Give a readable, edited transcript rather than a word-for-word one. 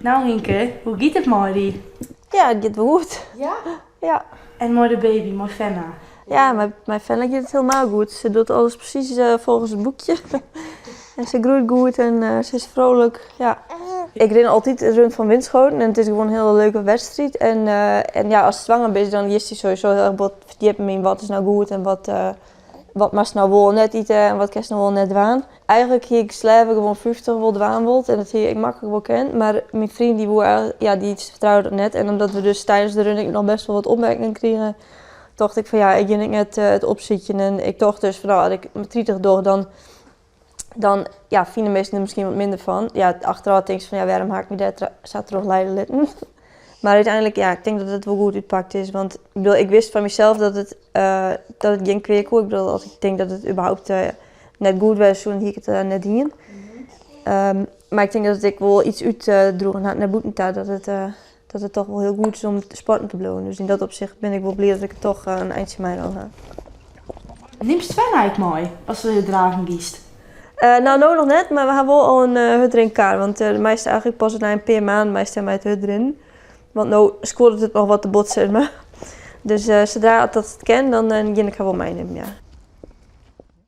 Nou Inke, hoe gaat het met die? Ja, het gaat wel goed. Ja? Ja, En met de baby, met Fenna? ja mijn Fenna gaat het helemaal goed. Ze doet alles precies volgens het boekje. En ze groeit goed en ze is vrolijk. Ja. Ik ren altijd rond van Winschoten en het is gewoon een hele leuke wedstrijd. En ja, als ze zwanger is, dan is hij sowieso heel erg verdiept in wat is nou goed en wat mag ze nou wel net eten en wat kan ze nou wel net dwaan. Eigenlijk hier ik slaven gewoon 50 wel dwaan wilt en dat hier ik makkelijk wel ken. Maar mijn vriend die vertrouwde dat net en omdat we dus tijdens de running nog best wel wat opmerkingen kregen, dacht ik van ja, ik ging net het opzitje en ik dacht dus van nou, als ik met 30 door dan ja, vinden mensen er misschien wat minder van. Ja, achteraf denk ik van ja, waarom haak ik me daar zat er nog lijden litten. Maar uiteindelijk, ja, ik denk dat het wel goed uitpakt is. Want ik bedoel, ik wist van mezelf dat het geen kweek was. Ik bedoel, als ik denk dat het überhaupt net goed was, toen ik het net hien. Maar ik denk dat ik wel iets uitdroeg naar boeten dat het toch wel heel goed is om te sporten te blijven. Dus in dat opzicht ben ik wel blij dat ik het toch een eindje mij dan heb. Neemt Sven uit mooi als ze dragen kiest? Nou nog net, maar we hebben wel al een hut erin kaart. Want de meeste eigenlijk pas na een paar maanden meestal met het hut erin. Want nou scoort het nog wat te botsen. Dus zodra dat het ken, dan ging ik wel meenemen, ja.